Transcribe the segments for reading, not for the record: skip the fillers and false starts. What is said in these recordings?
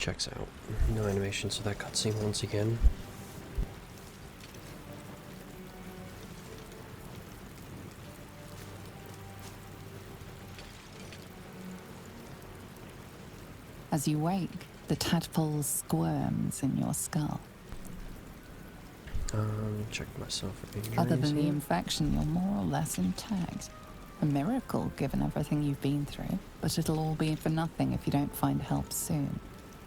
Checks out. No animation, so that cutscene once again. As you wake, the tadpole squirms in your skull. Check myself for injuries. Other than the infection, you're more or less intact. A miracle, given everything you've been through, but it'll all be for nothing if you don't find help soon.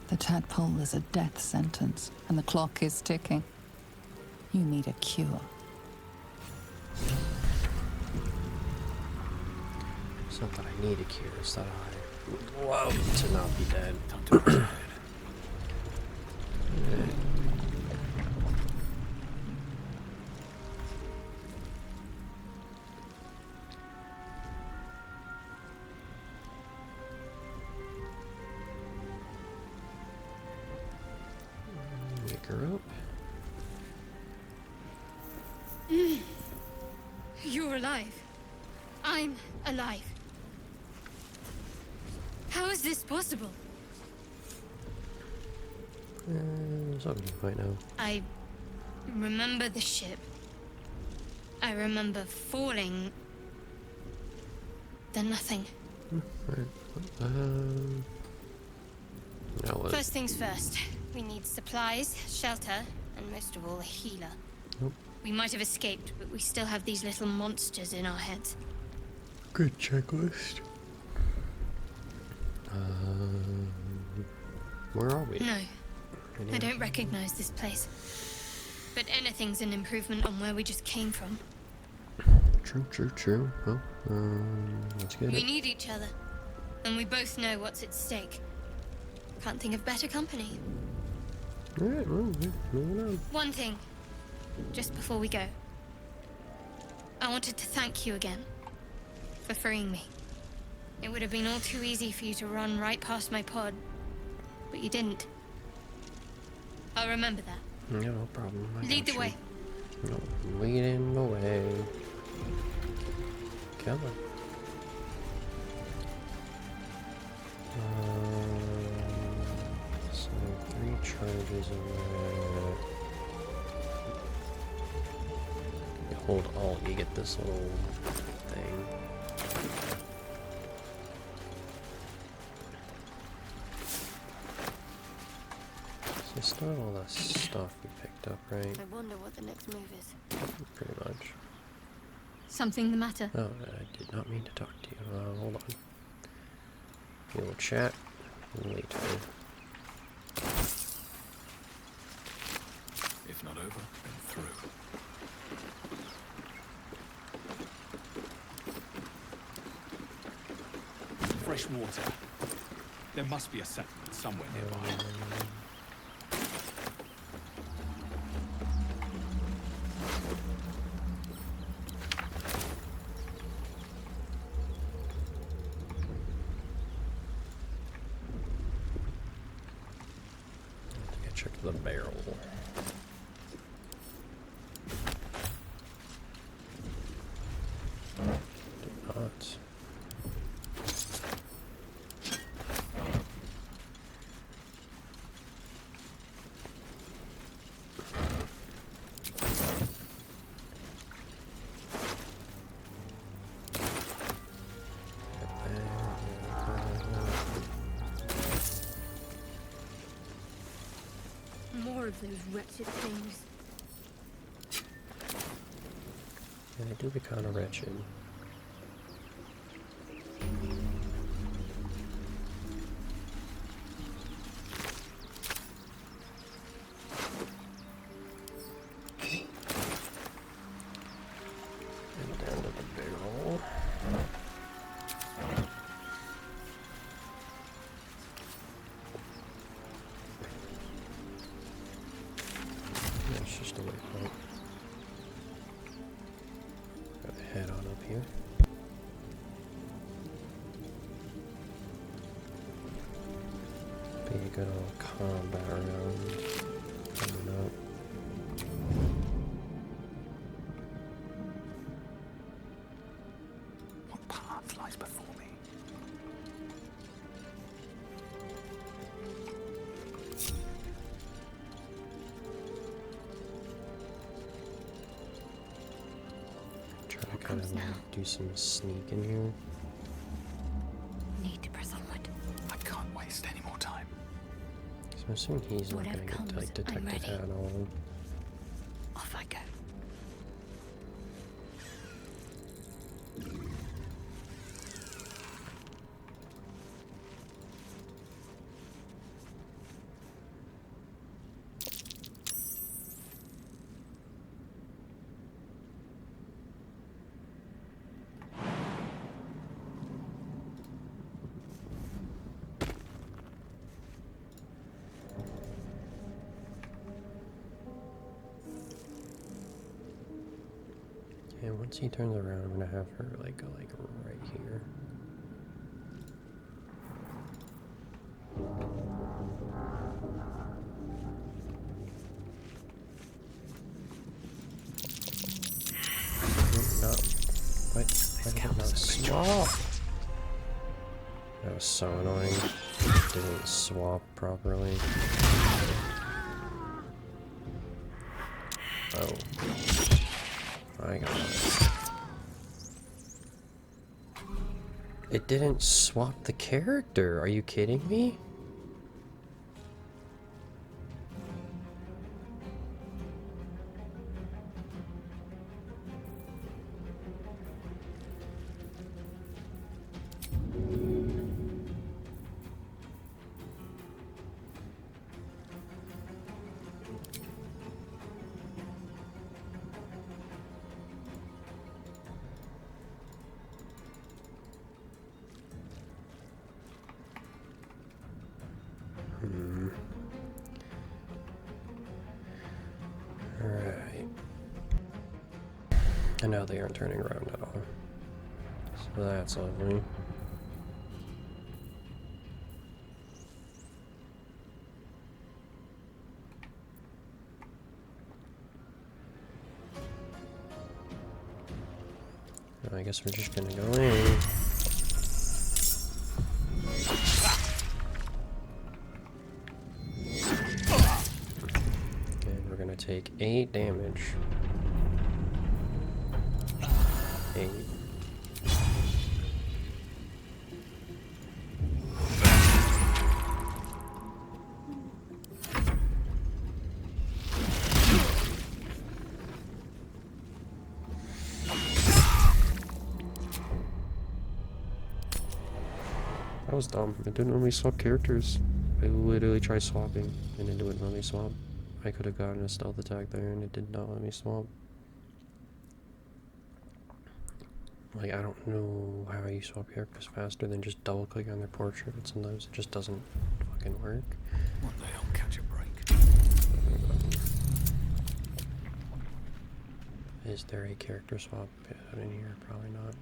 The tadpole is a death sentence, and the clock is ticking. You need a cure. It's not that I need a cure, it's that I would love to not be dead. Wake her up. You're alive. I'm alive. How is this possible? Something you might know. I remember the ship. I remember falling. Then nothing. Now what? First things first. We need supplies, shelter, and most of all, a healer. Nope. We might have escaped, but we still have these little monsters in our heads. Good checklist. Where are we? No, I don't recognize this place. But anything's an improvement on where we just came from. True. Well, let's get it. We need each other, and we both know what's at stake. Can't think of better company. Alright, well, moving on. One thing, just before we go. I wanted to thank you again for freeing me. It would have been all too easy for you to run right past my pod, but you didn't. I'll remember that. Yeah, no problem. Lead the way. No, leading the way. Come on. So 3 charges away. You hold alt, you get this little thing. So it's not all the stuff we picked up, right? I wonder what the next move is. Pretty much. Something the matter? Oh, I did not mean to talk to you. Hold on. We will chat later. If not over, then through. Fresh water. There must be a settlement somewhere nearby. Check the barrel. Did not. More of those wretched things. Yeah, they do be kind of wretched. And down to the barrel. It's just a waypoint. Got the head on up here. Be a good old combat round coming up. What path lies before me? comes of now. do some sneaking here. Need to press onward. I can't waste any more time. So I'm assuming he's not Whatever gonna get comes, like I'm detective ready. hat on. Off I go. And once he turns around, I'm gonna have her like go like right here. No. Why did it not swap? That was so annoying. Didn't swap properly. Oh. I got it. It didn't swap the character. Are you kidding me? Alright. And now they aren't turning around at all. So that's lovely. I guess we're just gonna go in. And we're gonna take 8 damage. 8. That was dumb. It didn't let me swap characters. I literally tried swapping and it wouldn't let me swap. I could have gotten a stealth attack there and it did not let me swap. Like, I don't know how you swap characters faster than just double click on their portrait. Sometimes it just doesn't fucking work. One day I'll catch a break. Is there a character swap in here? Probably not.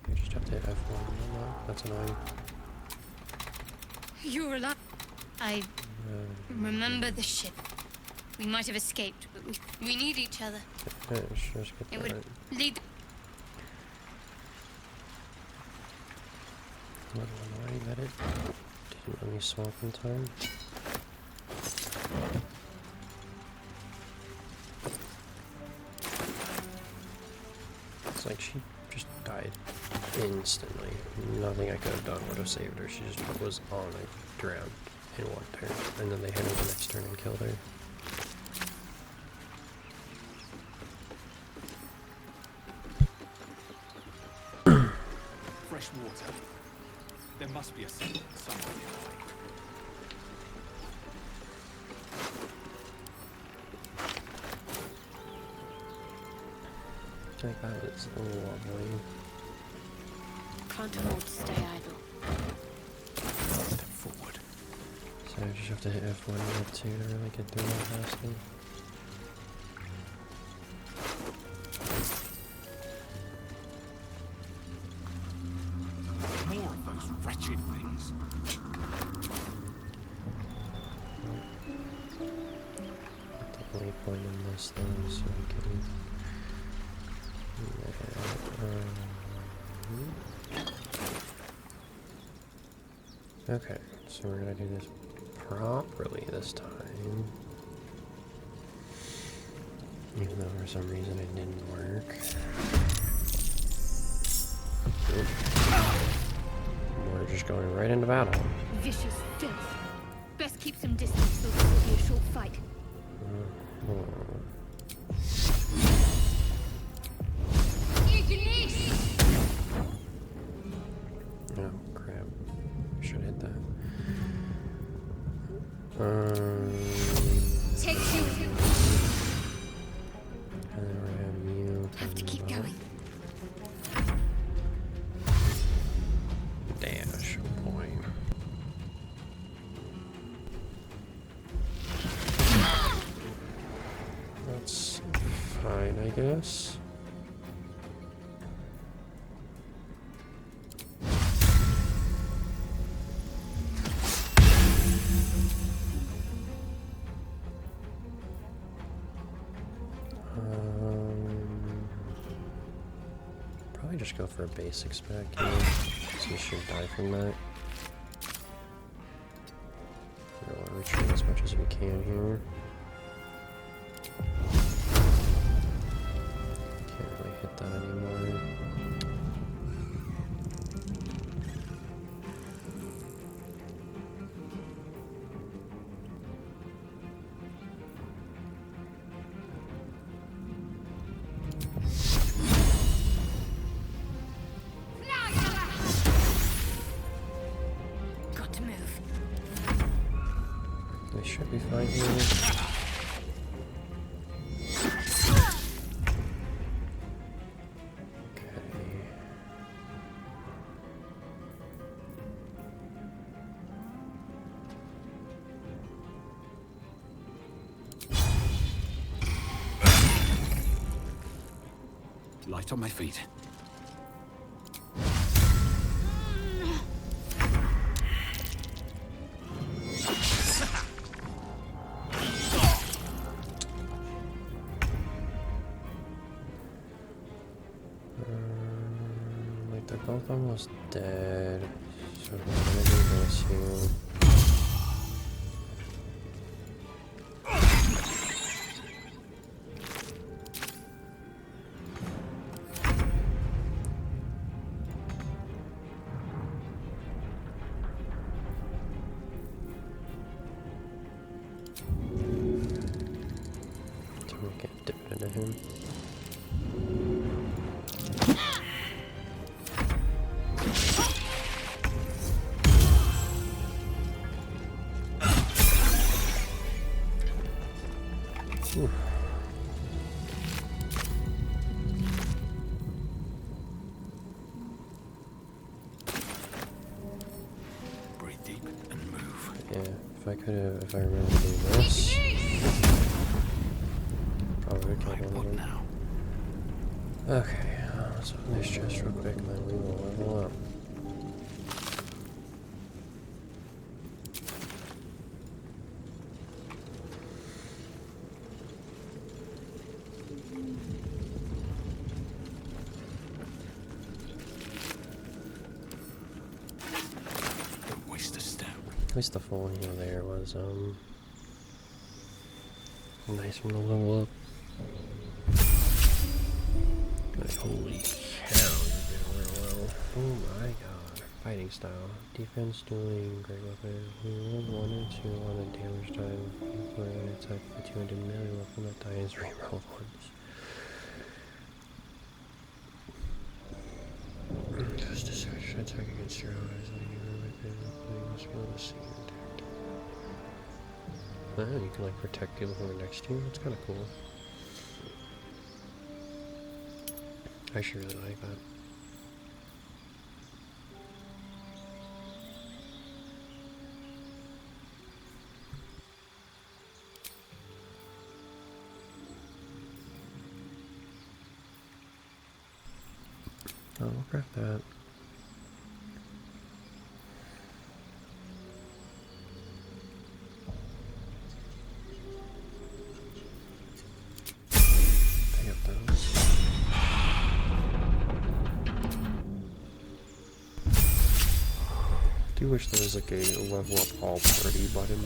You just have to hit F1. No, that's annoying. You're alive. I remember the ship. We might have escaped, but we need each other. Yeah, sure, skip It would that. lead. A little annoying that it didn't let me swap in time. It's like she just died instantly. Nothing I could have done would have saved her. She just was on a drowned in one turn. And then they hit her the next turn and killed her. Fresh water. There must be a settlement somewhere nearby. Like that is lovely. Can't afford to stay idle. Step forward. So I just have to hit F1 and F2 to really get through that fasting. More of those wretched things. The waypoint in this thing so we can. Okay, so we're gonna do this properly this time. Even though for some reason it didn't work. Oop. We're just going right into battle. Vicious filth. Best keep some distance, so this will be a short fight. Oh crap! Should hit that. Take two. And then we're gonna have you. Have to keep going. Dash point. That's fine, I guess. Probably just go for a basic spec here, so you should die from that. We'll retreat as much as we can here. Can't really hit that anymore. Got to move. They should be fine here. Light on my feet. Like they're both almost dead, so we're gonna do this here. So we can dip into him. Oof. Breathe deep and move. Yeah, if I remember to do this, probably would Right, kill what one of them. now? Okay, let's open this chest real quick and then we will level up. Don't waste a step. At least the full heal there was nice one to level up. Like, holy cow, you're doing real well. Oh my god. Fighting style. Defense, dueling, great weapon. We roll 1 and 2 on a damage die. For an attack for 200 melee weapon that dies reroll once. Just a search attack against your eyes. Like you were within the plane, must be able to see your attack. Oh, you can like protect people who are next to you. That's kind of cool. I actually really like that. Oh, we'll craft that. Pick up those. Do wish there was like a level up all party button.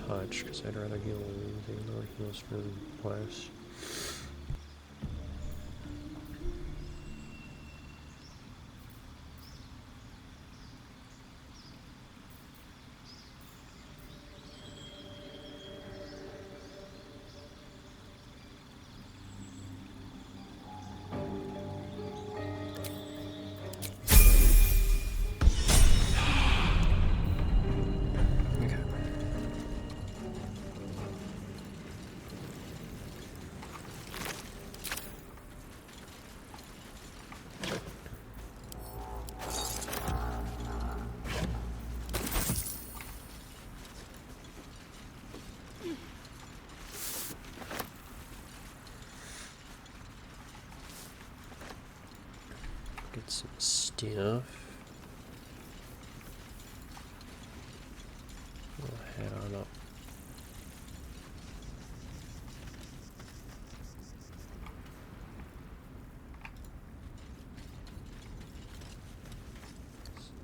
touch, because I'd rather heal wounds, even though it heals for less. Get some stuff. We'll head on up.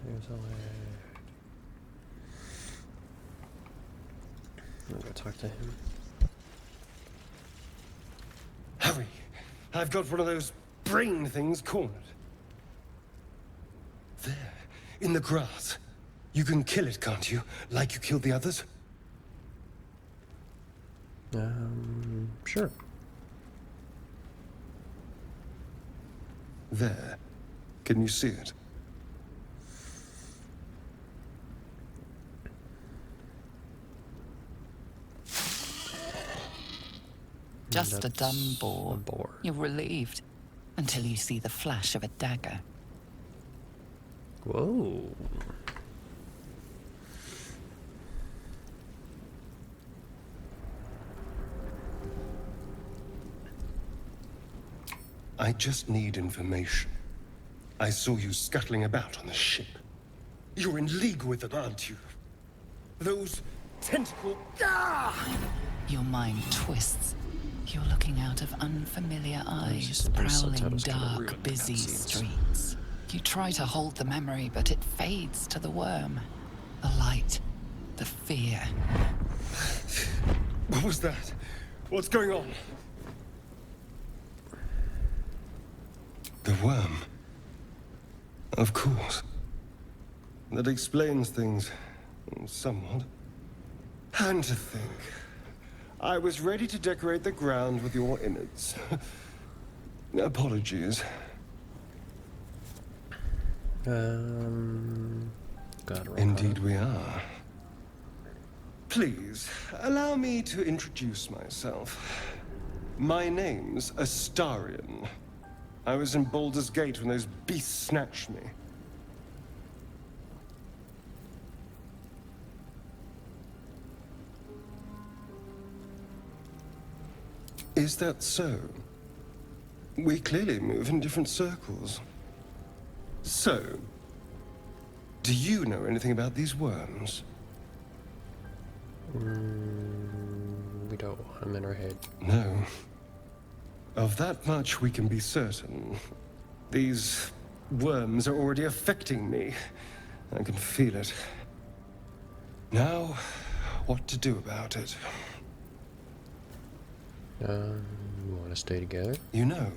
There's a lad. I'm gonna talk to him. Hurry! I've got one of those brain things cornered. There, in the grass. You can kill it, can't you? Like you killed the others? Sure. There. Can you see it? Just a That's dumb boar. a boar. You're relieved until you see the flash of a dagger. Whoa. I just need information. I saw you scuttling about on the ship. You're in league with them, aren't you? Those tentacle... Ah! Your mind twists. You're looking out of unfamiliar eyes, just prowling subtitles kinda ruin dark, the busy cutscenes. streets. You try to hold the memory, but it fades to the worm. The light, the fear. What was that? What's going on? The worm. Of course. That explains things, somewhat. And to think, I was ready to decorate the ground with your innards. Apologies. Got it. Indeed we are. Please, allow me to introduce myself. My name's Astarion. I was in Baldur's Gate when those beasts snatched me. Is that so? We clearly move in different circles. So, do you know anything about these worms? We don't want them in our head. No. Of that much we can be certain. These worms are already affecting me. I can feel it. Now, what to do about it? You want to stay together? You know,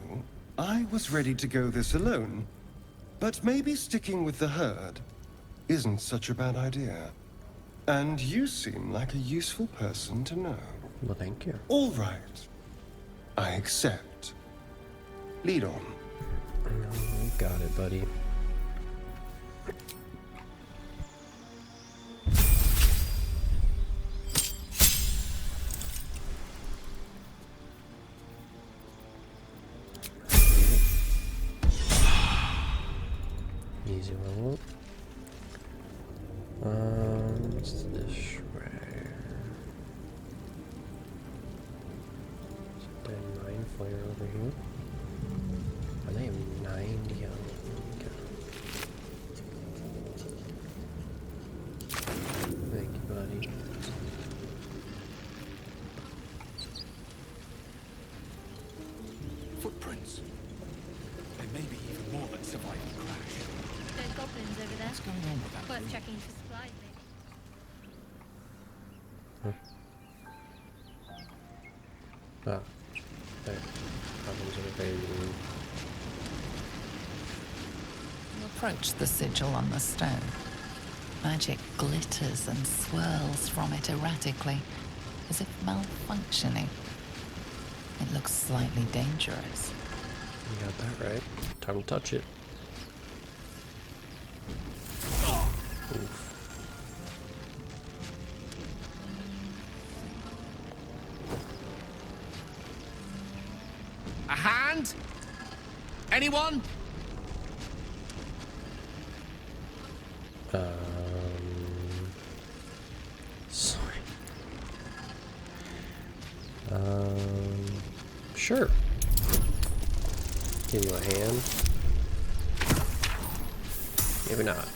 I was ready to go this alone. But maybe sticking with the herd isn't such a bad idea. And you seem like a useful person to know. Well, thank you. All right. I accept. Lead on. You got it, buddy. Easy level. What's this right? Is it that 9 flare over here? And they have 90 on them. Okay. Thank you, buddy. Footprints. There may be even more that survived the crash. There's goblins over there. What's going on with that? Worth room? checking for supplies, Ah, there. Problems in a very room. You approach the sigil on the stone. Magic glitters and swirls from it erratically, as if malfunctioning. It looks slightly dangerous. You got that right. Time to touch it. Oof. A hand? Anyone? Sorry. Sure. Give you a hand. Maybe not.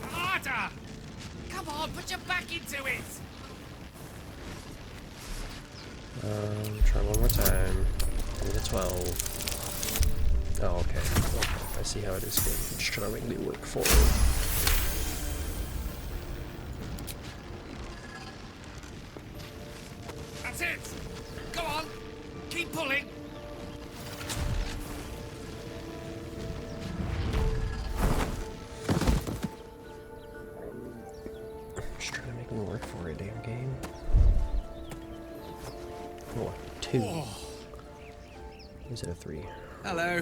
Harder! Come on, put your back into it! Try one more time. Maybe the 12. Oh, okay. Okay. I see how it is getting. I'm just trying to make me work for it. That's it! Go on! Keep pulling! Just trying to make me work for it, damn game. Oh, 2. Is it a 3? Hello.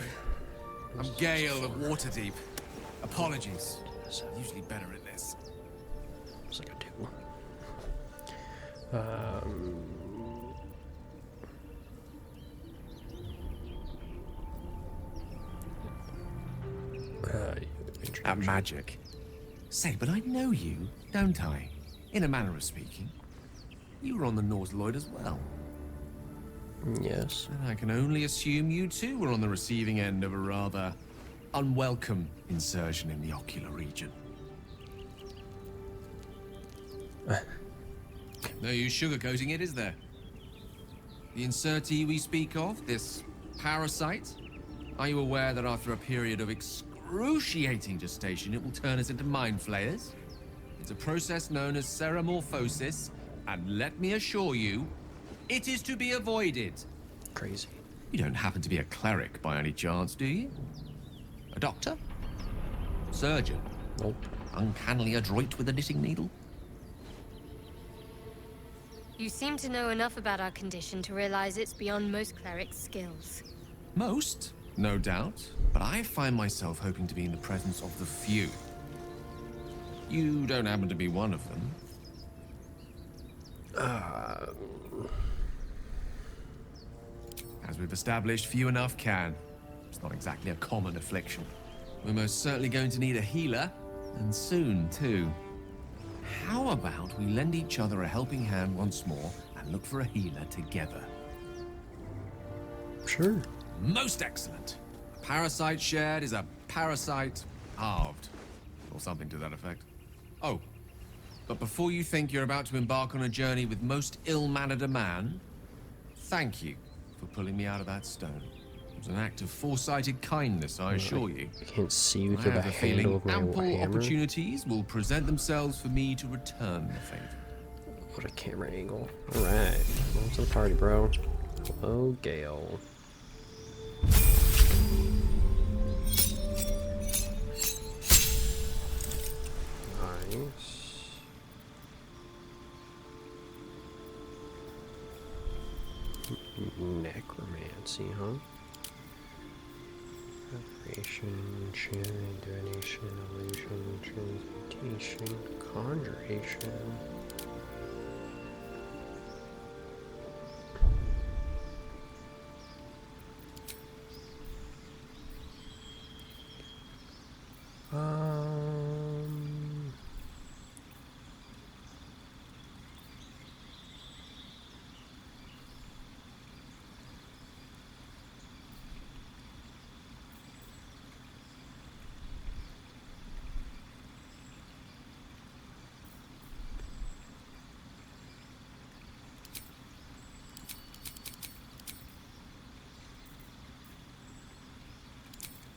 I'm Gale of Waterdeep. Apologies. I'm usually better at this. It's like a 2. At magic. Say, but I know you, don't I? In a manner of speaking. You were on the Nautiloid as well. Yes. And I can only assume you too were on the receiving end of a rather unwelcome insertion in the ocular region. No use sugarcoating it, is there? The insertee we speak of, this parasite, are you aware that after a period of excruciating gestation, it will turn us into mind flayers? It's a process known as ceramorphosis, and let me assure you, it is to be avoided. Crazy. You don't happen to be a cleric by any chance, do you? A doctor? Surgeon? Nope. Uncannily adroit with a knitting needle? You seem to know enough about our condition to realize it's beyond most clerics' skills. Most, no doubt. But I find myself hoping to be in the presence of the few. You don't happen to be one of them. As we've established, few enough can. It's not exactly a common affliction. We're most certainly going to need a healer, and soon, too. How about we lend each other a helping hand once more and look for a healer together? Sure. Most excellent. A parasite shared is a parasite halved. Or something to that effect. Oh, but before you think you're about to embark on a journey with most ill-mannered a man, thank you for pulling me out of that stone. It was an act of foresighted kindness, I assure you. I can't see you I through the have a handle feeling of my ample hammer. opportunities will present themselves for me to return the favor. What a camera angle. Alright. Welcome to the party, bro. Hello, Gale. Nice. Necromancy, huh? Preparation, channeling, divination, illusion, transmutation, conjuration.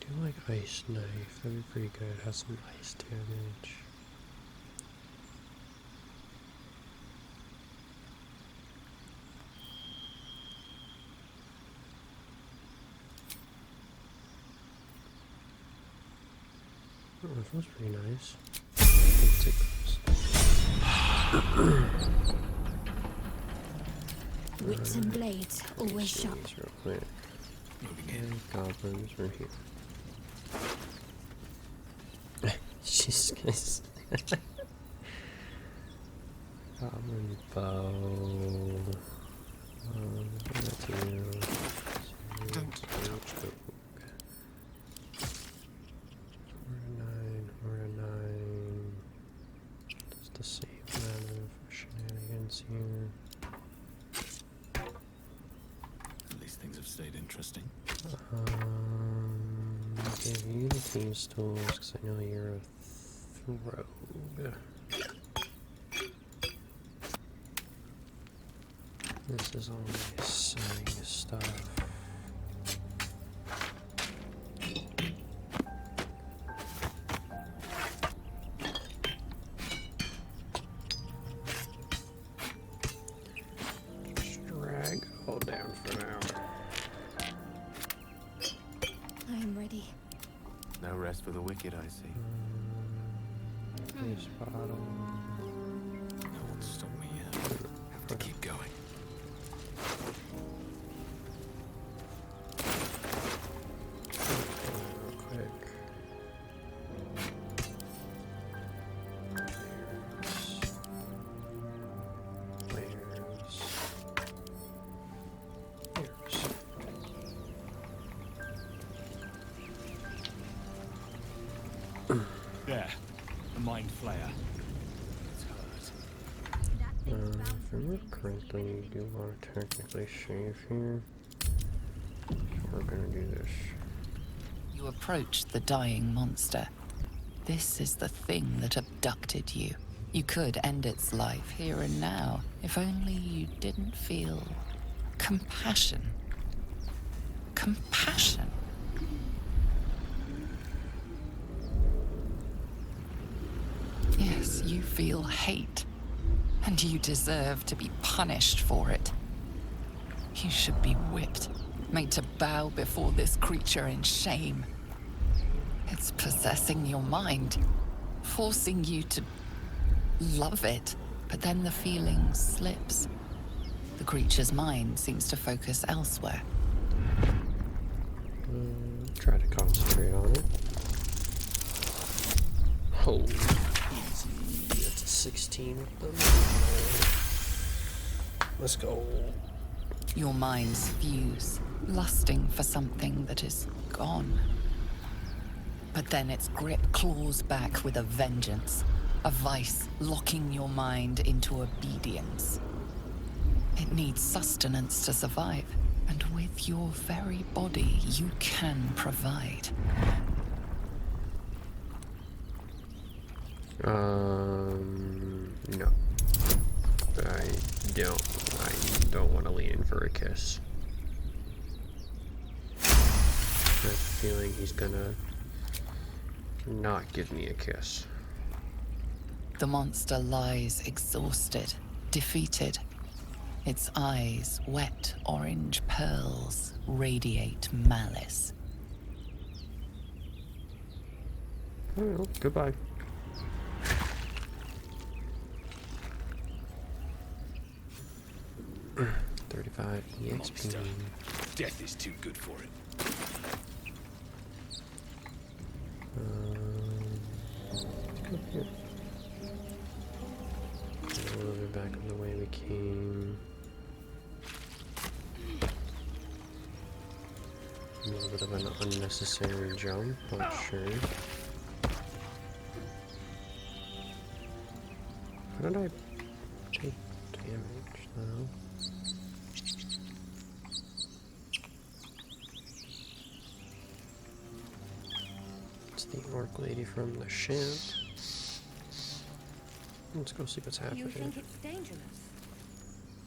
do like ice knife. That'd be pretty good. Has some ice damage. Oh, that feels pretty nice. Let's take those. Wits and blades, always sharp. These real quick. Moving in. And goblins are here. Jesus. Goblin bow. That's you. Don't touch. Order 9. That's the same amount of shenanigans here. At least things have stayed interesting. Give you the thieves tools because I know you're a rogue. This is all my selling stuff. Just drag it all down for now. I am ready. No rest for the wicked, I see. This bottle. No one's stopped me yet. Have to keep going. Real quick. Where's There. The mind flayer. It's hurt. if I remember correctly, you do want to technically save here. We're gonna do this. You approach the dying monster. This is the thing that abducted you. You could end its life here and now, if only you didn't feel compassion. Compassion? Yes, you feel hate, and you deserve to be punished for it. You should be whipped, made to bow before this creature in shame. It's possessing your mind, forcing you to love it, but then the feeling slips. The creature's mind seems to focus elsewhere. Try to concentrate on it. Oh, easy. That's a 16 with them. Let's go. Your minds fuse, lusting for something that is gone. But then its grip claws back with a vengeance, a vice locking your mind into obedience. It needs sustenance to survive, and with your very body, you can provide. No. I don't want to lean in for a kiss. I have a feeling he's gonna not give me a kiss. The monster lies exhausted, defeated. Its eyes, wet orange pearls, radiate malice. Well, goodbye. $35 EXP. Monster. Death is too good for it. Come here. A little bit back of the way we came. A little bit of an unnecessary jump, not sure. How did I take damage though? It's the orc lady from the ship. Let's go see what's happening. You think it's dangerous?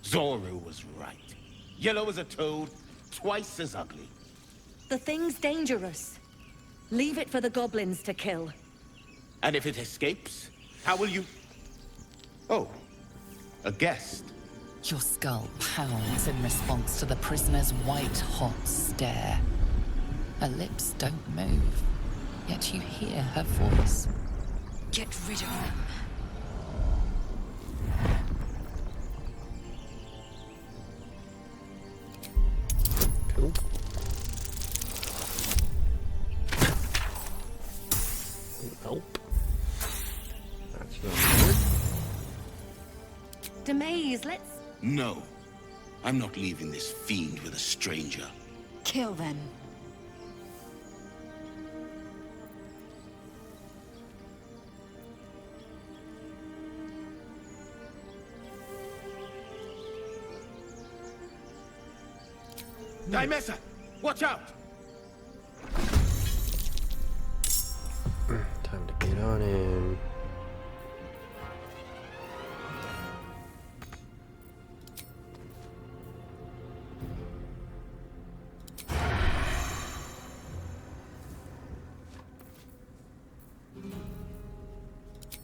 Zoru was right. Yellow as a toad, twice as ugly. The thing's dangerous. Leave it for the goblins to kill. And if it escapes, how will you... Oh, a guest. Your skull pounds in response to the prisoner's white-hot stare. Her lips don't move, yet you hear her voice. Get rid of them. Cool. Nope. That's not good. Demaze, let's No. I'm not leaving this fiend with a stranger. kill them. Dimessa! Watch out! Time to get on him.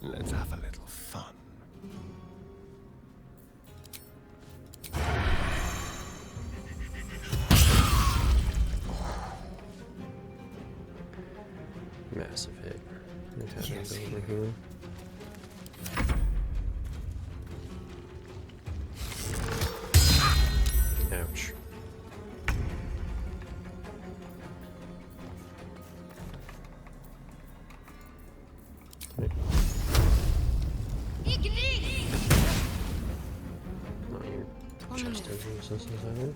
Let's have a little fun. Massive hit. What happens Yes. over here? Ouch. Okay. Not your chest engine resistance either.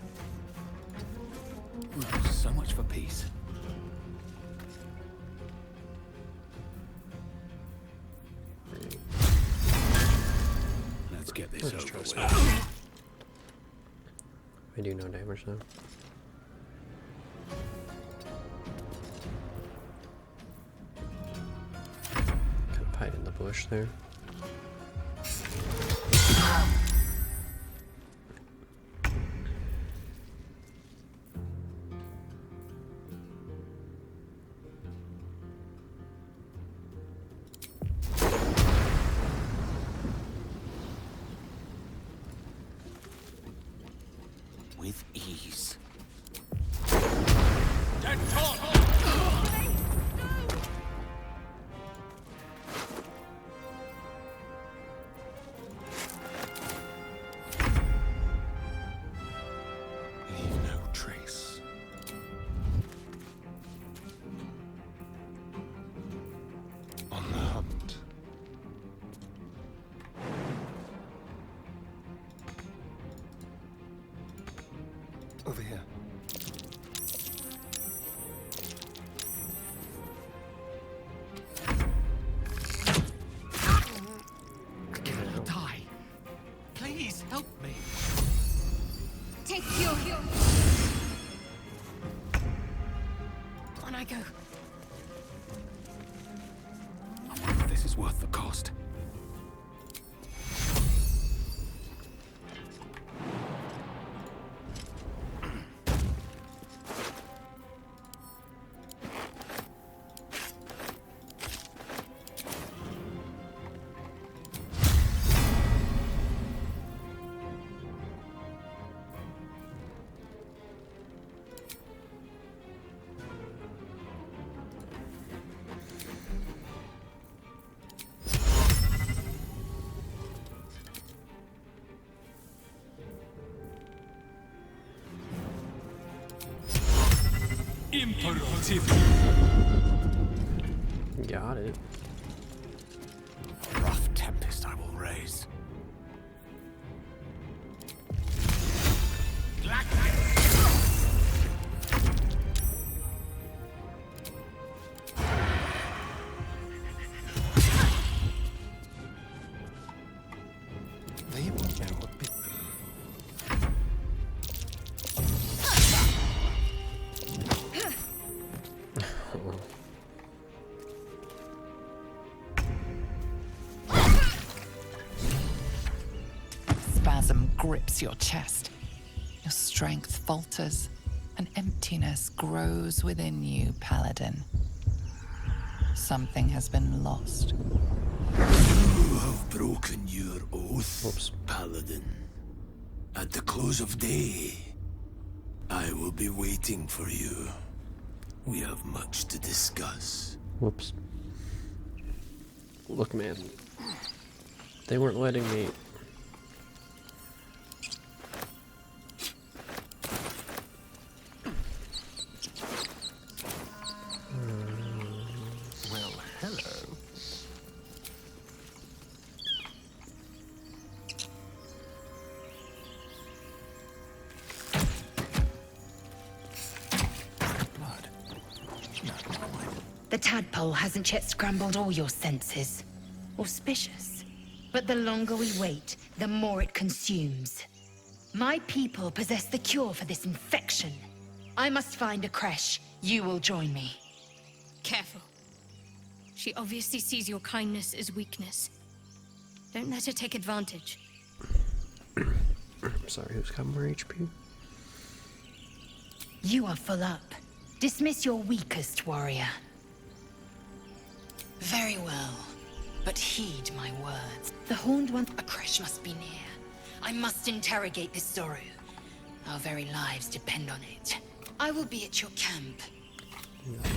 So much for peace. Let's get this Let's try over some. with. I do no damage though. Kind of hide in the bush there. With ease. Leave no trace. On the hunt. Over here. I cannot die. Please help me. Take your heal. On I go. I wonder if this is worth the cost. Imperative. Got it. A rough tempest I will raise. They won't know what bit them. Spasm grips your chest. Your strength falters. An emptiness grows within you, Paladin. Something has been lost. You have broken your oath, Whoops. Paladin. At the close of day, I will be waiting for you. We have much to discuss. Whoops. Look, man. They weren't letting me. Well, hello. Blood. No, never mind. The tadpole hasn't yet scrambled all your senses. Auspicious. But the longer we wait, the more it consumes. My people possess the cure for this infection. I must find a creche. You will join me. Careful. She obviously sees your kindness as weakness. Don't let her take advantage. I'm sorry, who's got more HP? You are full up. Dismiss your weakest warrior. Very well, but heed my words. The Horned One. A creche must be near. I must interrogate this Zoru. Our very lives depend on it. I will be at your camp. Yada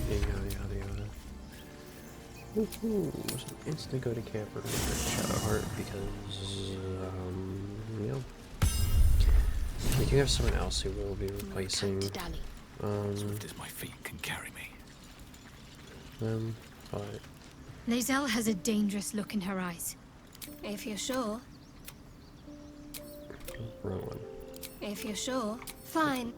yada yada. Woohoo! So instantly go to camp or Shadowheart because, yeah. We do have someone else who will be replacing, Swift as my feet can carry me. them, but Lae'zel has a dangerous look in her eyes. If you're sure. wrong one. If you're sure. Fine.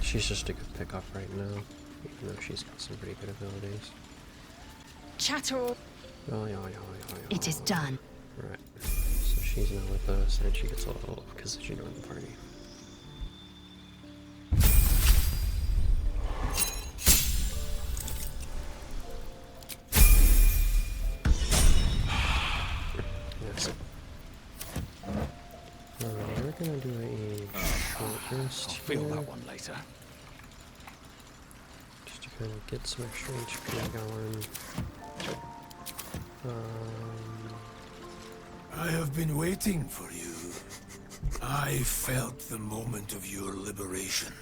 She's just a good pickup right now, even though she's got some pretty good abilities. Chatter. Oh, yeah. It is done. Right. So she's now with us, and she gets a little because she joined the party. Yes. We're gonna do a short rest I'll feel here, that one later. just to kind of get some extra HP going. I have been waiting for you. I felt the moment of your liberation.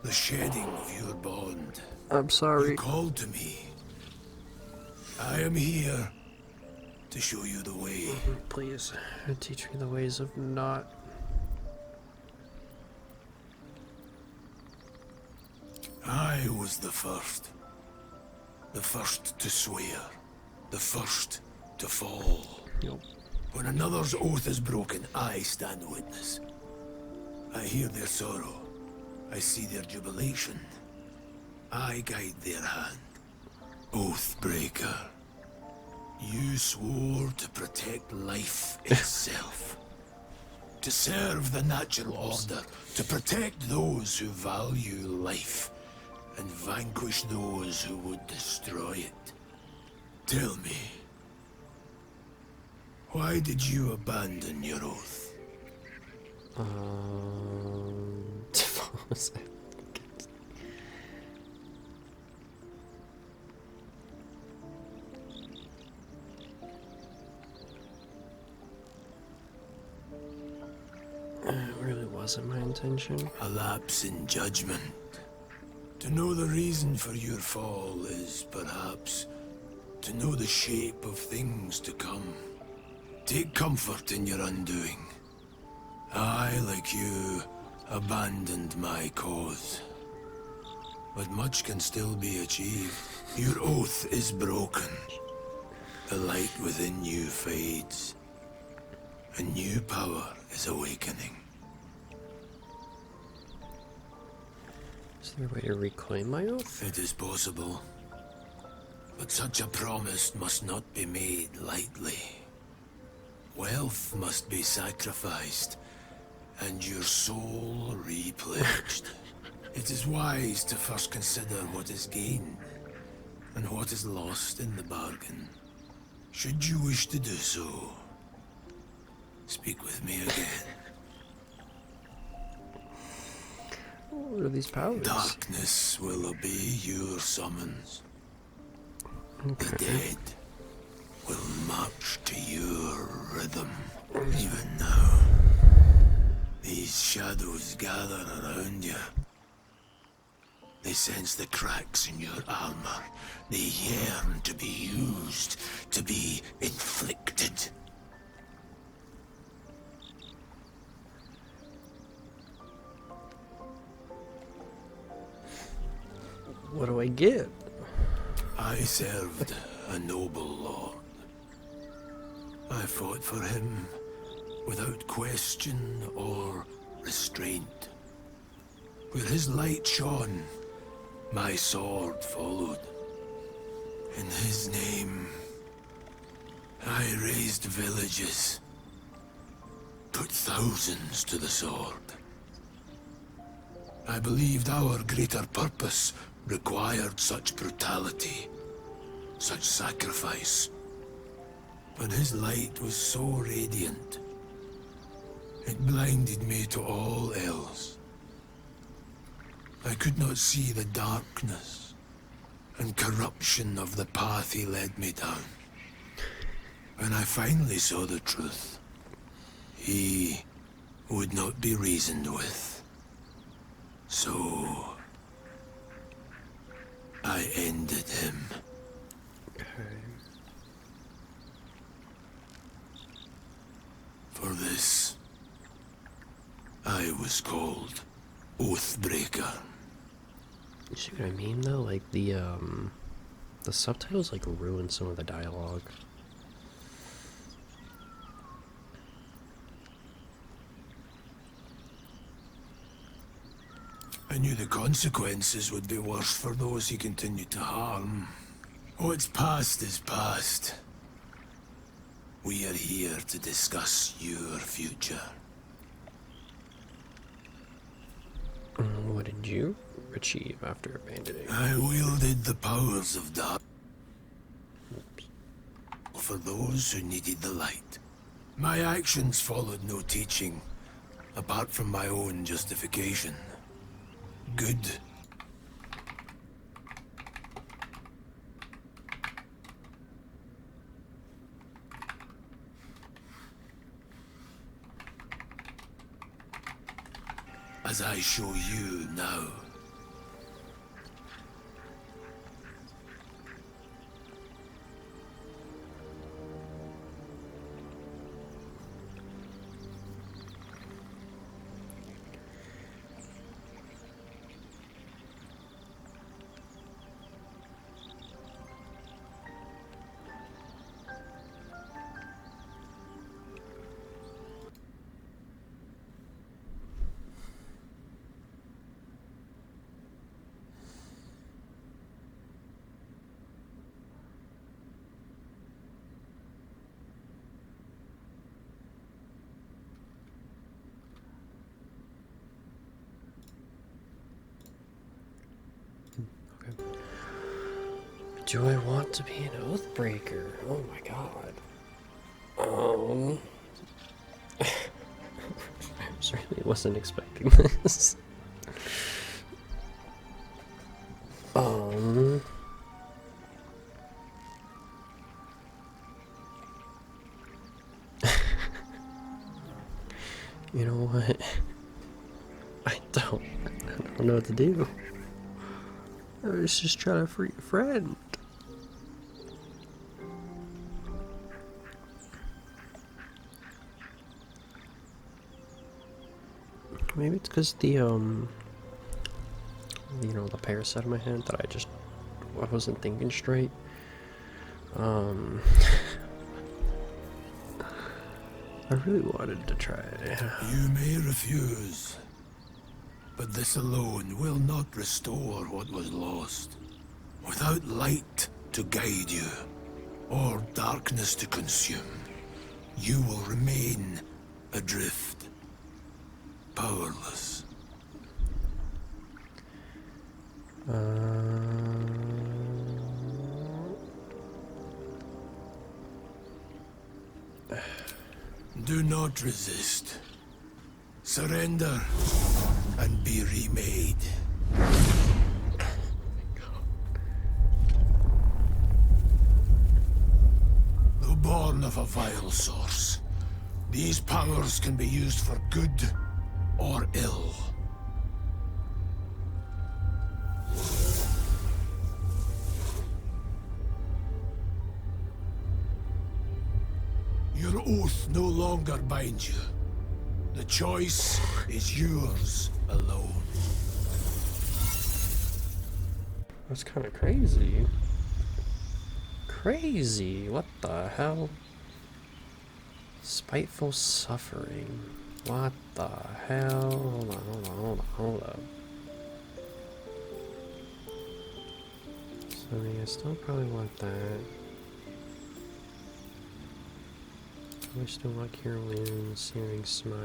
The shedding of your bond. I'm sorry. You called to me. I am here to show you the way. Please teach me the ways of not. I was the first. The first to swear. The first to fall. Nope. When another's oath is broken, I stand witness. I hear their sorrow. I see their jubilation. I guide their hand. Oathbreaker. You swore to protect life itself. To serve the natural order. To protect those who value life. And vanquish those who would destroy it. Tell me. Why did you abandon your oath? It really wasn't my intention. A lapse in judgment. To know the reason for your fall is, perhaps, to know the shape of things to come. Take comfort in your undoing. I, like you, abandoned my cause. But much can still be achieved. Your oath is broken. The light within you fades. A new power is awakening. Is there a way to reclaim my oath? It is possible. But such a promise must not be made lightly. Wealth must be sacrificed, and your soul repledged. It is wise to first consider what is gained, and what is lost in the bargain. Should you wish to do so, speak with me again. What are these powers? Darkness will obey your summons. The dead will march to your rhythm. Even now, these shadows gather around you. They sense the cracks in your armor. They yearn to be used, to be inflicted. What do I get? I served a noble lord. I fought for him without question or restraint. Where his light shone, my sword followed. In his name, I raised villages, put thousands to the sword. I believed our greater purpose required such brutality, such sacrifice. But his light was so radiant, it blinded me to all else. I could not see the darkness and corruption of the path he led me down. When I finally saw the truth, he would not be reasoned with. So I ended him. For this, I was called Oathbreaker. You see what I mean, though? Like, the subtitles, like, ruin some of the dialogue. I knew the consequences would be worse for those he continued to harm. What's past is past. We are here to discuss your future. What did you achieve after abandoning? I wielded the powers of dark for those who needed the light. My actions followed no teaching, apart from my own justification. Good. As I show you now. Do I want to be an Oathbreaker? Oh my god. I certainly wasn't expecting this. You know what? I don't know what to do. I was just trying to free a friend. Maybe it's because the you know, the parasite in my head that I wasn't thinking straight. I really wanted to try it. You may refuse, but this alone will not restore what was lost. Without light to guide you, or darkness to consume, you will remain adrift, powerless. Do not resist. Surrender, and be remade. Though born of a vile source, these powers can be used for good or ill. Your oath no longer binds you. The choice is yours alone. That's kind of crazy. Crazy. What the hell? Spiteful suffering. What the hell? Hold up. So I still probably want that. I still want Cure Wounds, Searing Smite.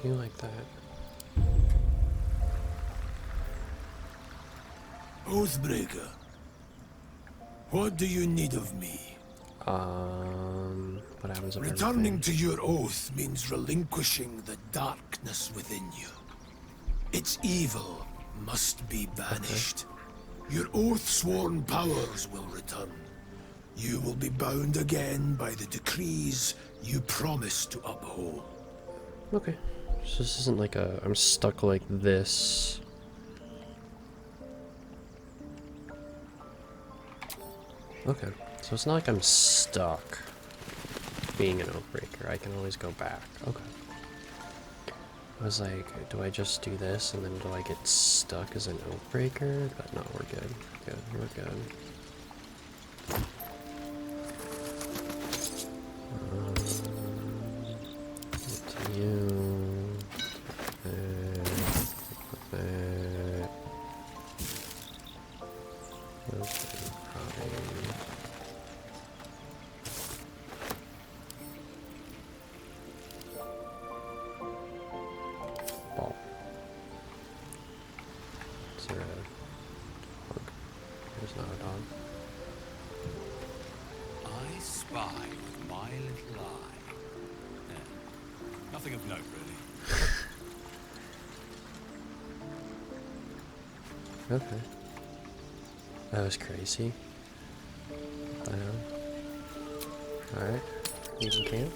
Do you like that? Oathbreaker, what do you need of me? What happens if Returning to your oath means relinquishing the darkness within you. Its evil must be banished. Your oath-sworn powers will return. You will be bound again by the decrees you promised to uphold. Okay. So this isn't like a... I'm stuck like this. Okay. So it's not like I'm stuck being an Oathbreaker. I can always go back. Okay. I was like, do I just do this and then do I get stuck as an Oathbreaker? But no, we're good. We're good. To you. Ball. Is there a dog? There's not a dog. I spy with my little eye. Yeah. Nothing of note, really. Okay. That was crazy. Alright. You can camp.